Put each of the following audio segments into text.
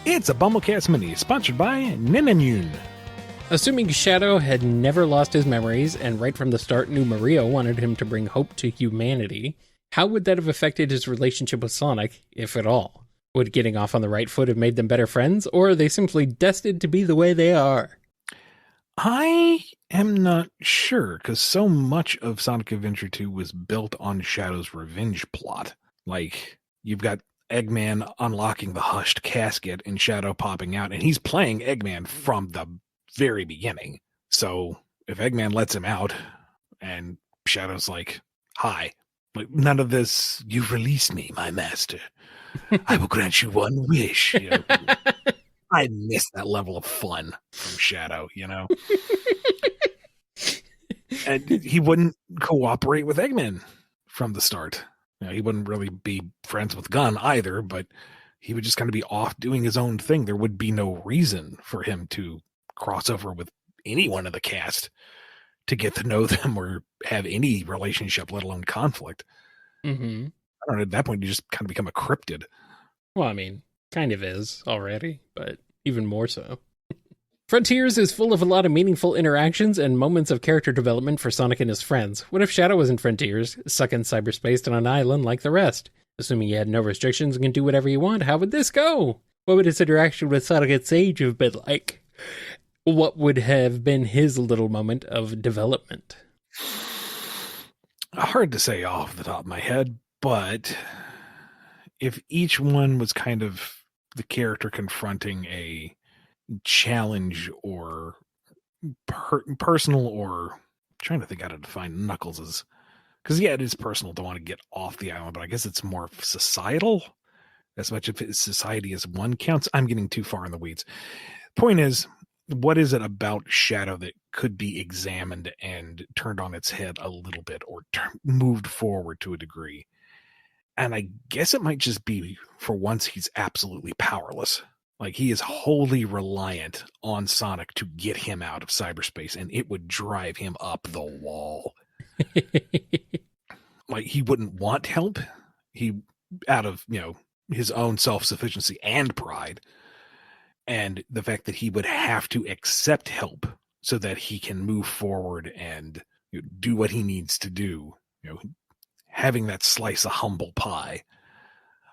It's a BumbleKast Mini, sponsored by Ninanyun. Assuming Shadow had never lost his memories and right from the start knew Maria wanted him to bring hope to humanity, how would that have affected his relationship with Sonic, if at all? Would getting off on the right foot have made them better friends, or are they simply destined to be the way they are? I am not sure, because so much of Sonic Adventure 2 was built on Shadow's revenge plot. Like, you've got Eggman unlocking the hushed casket and Shadow popping out, and he's playing Eggman from the very beginning. So if Eggman lets him out and Shadow's like, hi, like, none of this, you've released me, my master. I will grant you one wish. You know? I miss that level of fun from Shadow, you know? And he wouldn't cooperate with Eggman from the start. You know, he wouldn't really be friends with Gun either, but he would just kind of be off doing his own thing. There would be no reason for him to cross over with anyone in the cast to get to know them or have any relationship, let alone conflict. Mm-hmm. I don't know, at that point, you just kind of become a cryptid. Well, I mean, kind of is already, but even more so. Frontiers is full of a lot of meaningful interactions and moments of character development for Sonic and his friends. What if Shadow was in Frontiers, stuck in cyberspace on an island like the rest? Assuming he had no restrictions and can do whatever you want, how would this go? What would his interaction with Sonic and Sage have been like? What would have been his little moment of development? Hard to say off the top of my head, but if each one was kind of the character confronting a challenge or personal, or I'm trying to think how to define Knuckles as, because yeah, it is personal to want to get off the island, but I guess it's more societal as much of society as one counts. I'm getting too far in the weeds. Point is, what is it about Shadow that could be examined and turned on its head a little bit, or moved forward to a degree? And I guess it might just be, for once, he's absolutely powerless. Like, he is wholly reliant on Sonic to get him out of cyberspace, and it would drive him up the wall. Like, he wouldn't want help. He, out of, you know, his own self-sufficiency and pride, and the fact that he would have to accept help so that he can move forward and, you know, do what he needs to do. You know, having that slice of humble pie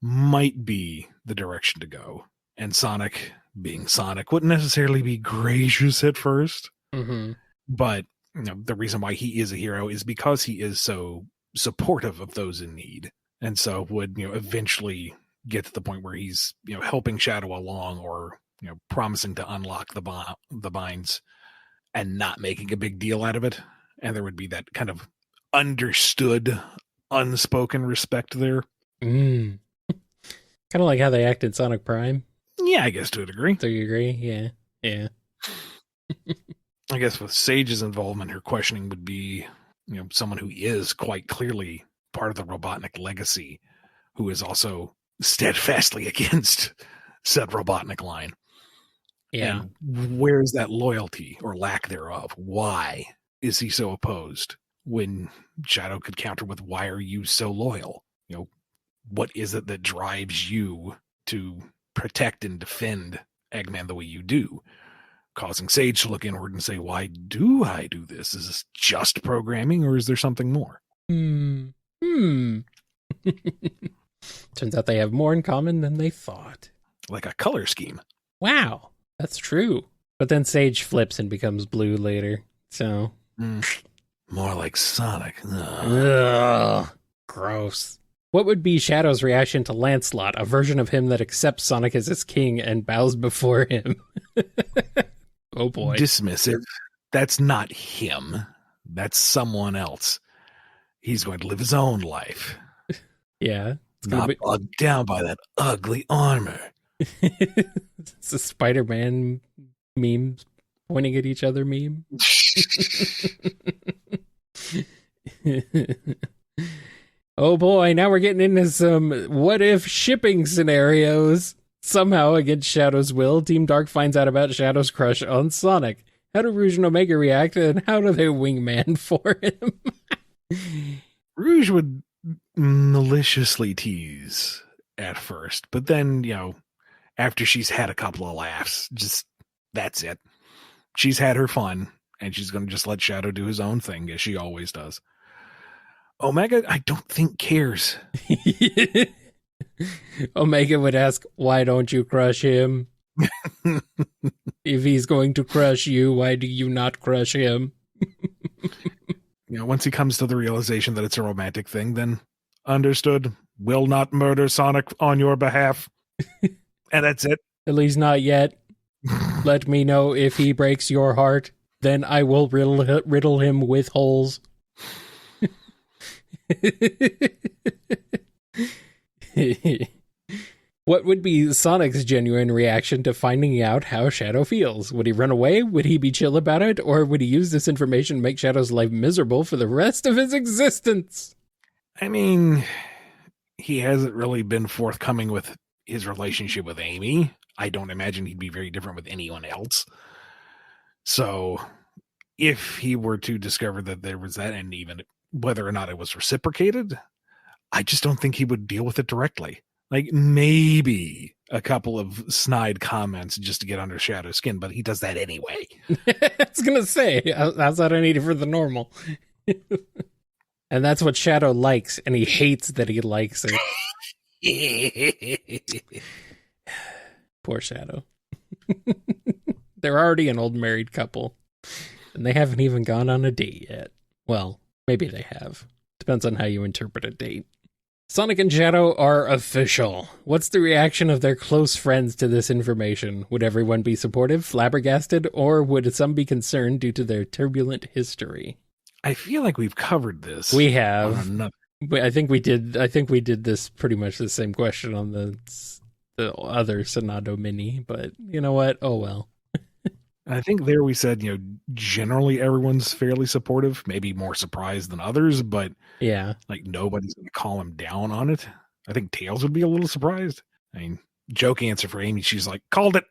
might be the direction to go. And Sonic, being Sonic, wouldn't necessarily be gracious at first. Mm-hmm. But, you know, the reason why he is a hero is because he is so supportive of those in need. And so would, you know, eventually get to the point where he's, you know, helping Shadow along, or, you know, promising to unlock the binds and not making a big deal out of it. And there would be that kind of understood, unspoken respect there. Kind of like how they act in Sonic Prime. Yeah, I guess to a degree. Do you agree? Yeah. Yeah. I guess with Sage's involvement, her questioning would be, you know, someone who is quite clearly part of the Robotnik legacy, who is also steadfastly against said Robotnik line. Yeah. And where's that loyalty or lack thereof? Why is he so opposed when Shadow could counter with, why are you so loyal? You know, what is it that drives you to protect and defend Eggman the way you do? Causing Sage to look inward and say, why do I do this? Is this just programming, or is there something more? Turns out they have more in common than they thought. Like a color scheme. Wow, that's true. But then Sage flips and becomes blue later. So More like Sonic. Ugh, gross. What would be Shadow's reaction to Lancelot, a version of him that accepts Sonic as his king and bows before him? Oh boy. Dismissive. That's not him. That's someone else. He's going to live his own life. Yeah. Not bogged down by that ugly armor. It's a Spider-Man meme, pointing at each other meme. Oh boy, now we're getting into some what-if shipping scenarios. Somehow, against Shadow's will, Team Dark finds out about Shadow's crush on Sonic. How do Rouge and Omega react, and how do they wingman for him? Rouge would maliciously tease at first, but then, after she's had a couple of laughs, just that's it. She's had her fun, and she's going to just let Shadow do his own thing, as she always does. Omega, I don't think cares. Omega would ask, why don't you crush him? If he's going to crush you, why do you not crush him? Once he comes to the realization that it's a romantic thing, then understood, will not murder Sonic on your behalf. And that's it. At least not yet. Let me know if he breaks your heart. Then I will riddle him with holes. What would be Sonic's genuine reaction to finding out how Shadow feels? Would he run away? Would he be chill about it? Or would he use this information to make Shadow's life miserable for the rest of his existence? I mean, he hasn't really been forthcoming with his relationship with Amy. I don't imagine he'd be very different with anyone else. So if he were to discover that there was that, and even whether or not it was reciprocated, I just don't think he would deal with it directly. Like, maybe a couple of snide comments just to get under Shadow's skin, but he does that anyway. I was going to say, how's that any different than normal? And that's what Shadow likes, and he hates that he likes it. Poor Shadow. They're already an old married couple, and they haven't even gone on a date yet. Well, maybe they have. Depends on how you interpret a date. Sonic and Shadow are official. What's the reaction of their close friends to this information? Would everyone be supportive, flabbergasted, or would some be concerned due to their turbulent history? I feel like we've covered this. We have. I think we did this pretty much the same question on the other Sonadow Mini, but you know what? Oh well. I think there we said, generally everyone's fairly supportive, maybe more surprised than others, but yeah, like nobody's going to call him down on it. I think Tails would be a little surprised. I mean, joke answer for Amy. She's like, called it.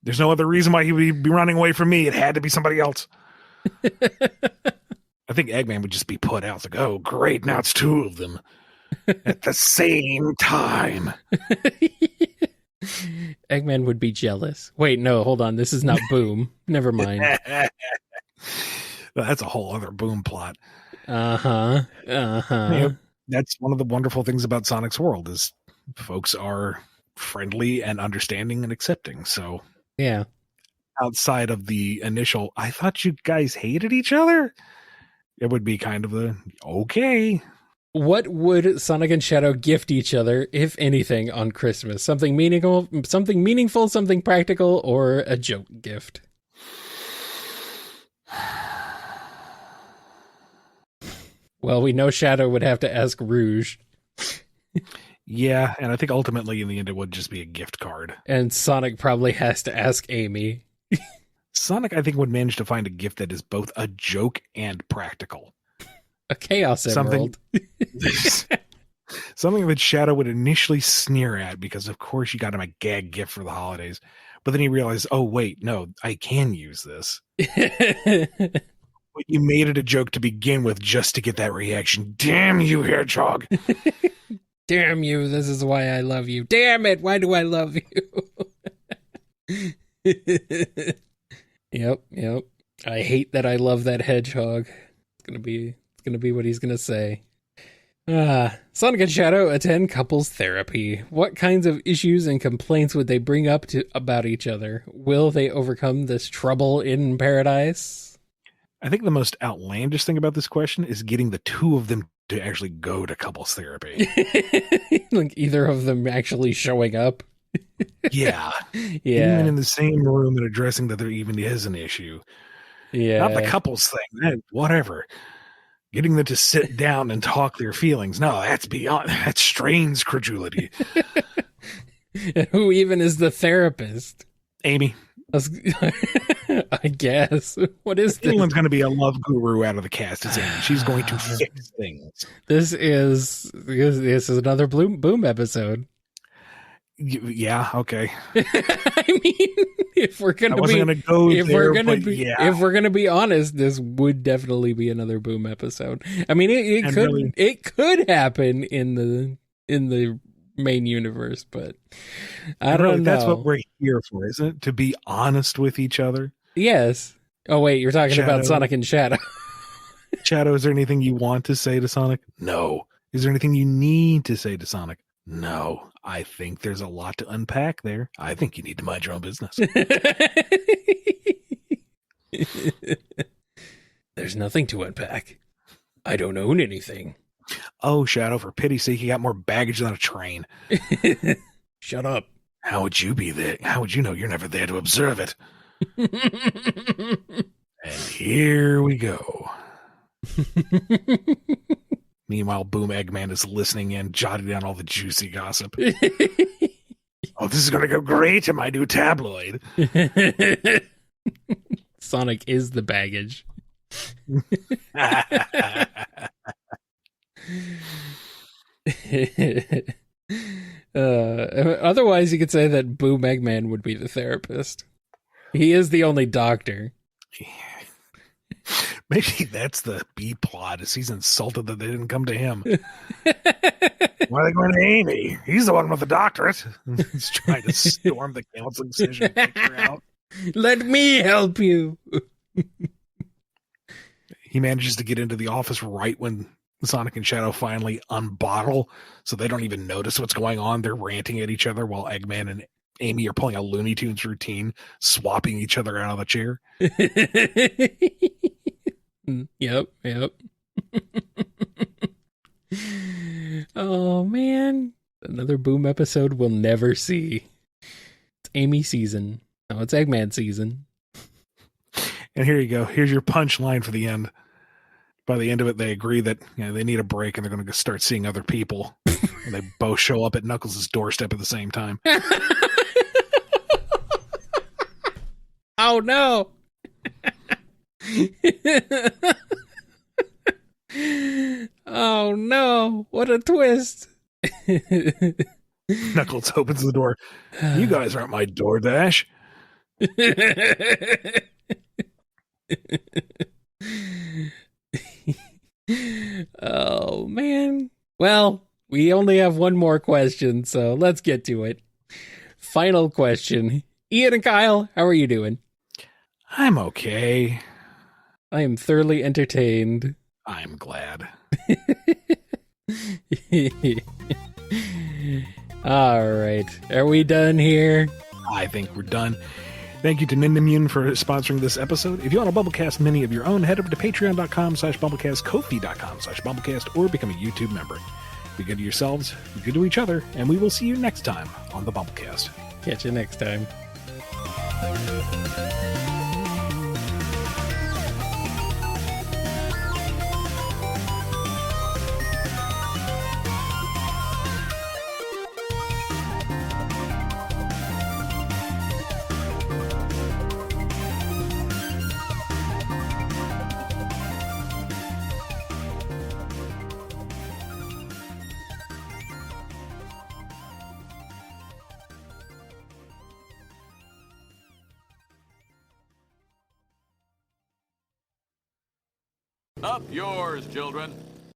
There's no other reason why he would be running away from me. It had to be somebody else. I think Eggman would just be put out. It's like, oh, great. Now it's two of them at the same time. Eggman would be jealous. Wait, no, hold on. This is not Boom. Never mind. That's a whole other Boom plot. Uh-huh. That's one of the wonderful things about Sonic's world is folks are friendly and understanding and accepting. So yeah, outside of the initial, I thought you guys hated each other, it would be kind of the, okay. What would Sonic and Shadow gift each other, if anything, on Christmas? Something meaningful, something practical, or a joke gift? Well, we know Shadow would have to ask Rouge. Yeah, and I think ultimately in the end it would just be a gift card. And Sonic probably has to ask Amy. Sonic, I think, would manage to find a gift that is both a joke and practical. A Chaos Emerald. Something that Shadow would initially sneer at because, of course, you got him a gag gift for the holidays. But then he realized, oh, wait, no, I can use this. But you made it a joke to begin with just to get that reaction. Damn you, Hedgehog. Damn you, this is why I love you. Damn it, why do I love you? Yep. I hate that I love that hedgehog. It's gonna be what he's gonna say. Sonic and Shadow attend couples therapy. What kinds of issues and complaints would they bring up about each other? Will they overcome this trouble in paradise? I think the most outlandish thing about this question is getting the two of them to actually go to couples therapy. Like either of them actually showing up. Yeah. Even in the same room and addressing that there even is an issue. Yeah. Not the couples thing. Whatever. Getting them to sit down and talk their feelings. No, that strains credulity. Who even is the therapist? Amy. I guess. What is this? Anyone's going to be a love guru out of the cast. It's Amy. She's going to fix things. This is another Boom episode. Yeah, okay. I mean, if we're I gonna wasn't be gonna go if there, we're gonna but be yeah. if we're gonna be honest, this would definitely be another Boom episode. I mean, it And could really- it could happen in the main universe, but I And really, don't that's what know. we're here for, isn't it? To be honest with each other. Yes. Oh wait, you're talking about Shadow. Sonic and Shadow. Shadow, is there anything you want to say to Sonic? No. Is there anything you need to say to Sonic? No. I think there's a lot to unpack there. I think you need to mind your own business. There's nothing to unpack. I don't own anything. Oh, Shadow, for pity's sake, you got more baggage than a train. Shut up. How would you be there? How would you know you're never there to observe it? And here we go. Meanwhile, Boom Eggman is listening in, jotting down all the juicy gossip. Oh, this is going to go great in my new tabloid. Sonic is the baggage. Otherwise, you could say that Boom Eggman would be the therapist. He is the only doctor. Maybe that's the B plot, is he's insulted that they didn't come to him. Why are they going to Amy? He's the one with the doctorate. He's trying to storm the counseling session and kick her out. Let me help you. He manages to get into the office right when Sonic and Shadow finally unbottle, so they don't even notice what's going on. They're ranting at each other while Eggman and Amy are pulling a Looney Tunes routine, swapping each other out of the chair. Yep. Oh, man. Another Boom episode we'll never see. It's Amy season. No, it's Eggman season. And here you go. Here's your punchline for the end. By the end of it, they agree that they need a break and they're going to start seeing other people. And they both show up at Knuckles' doorstep at the same time. Oh, no. Oh, no. What a twist. Knuckles opens the door. You guys aren't my DoorDash. Oh, man. Well, we only have one more question, so let's get to it. Final question. Ian and Kyle, how are you doing? I'm okay. I am thoroughly entertained. I'm glad. All right. Are we done here? I think we're done. Thank you to Nindimmune for sponsoring this episode. If you want a BumbleKast Mini of your own, head over to patreon.com/BumbleKast, Ko-fi.com/BumbleKast, or become a YouTube member. Be good to yourselves, be good to each other, and we will see you next time on the BumbleKast. Catch you next time. Up yours, children.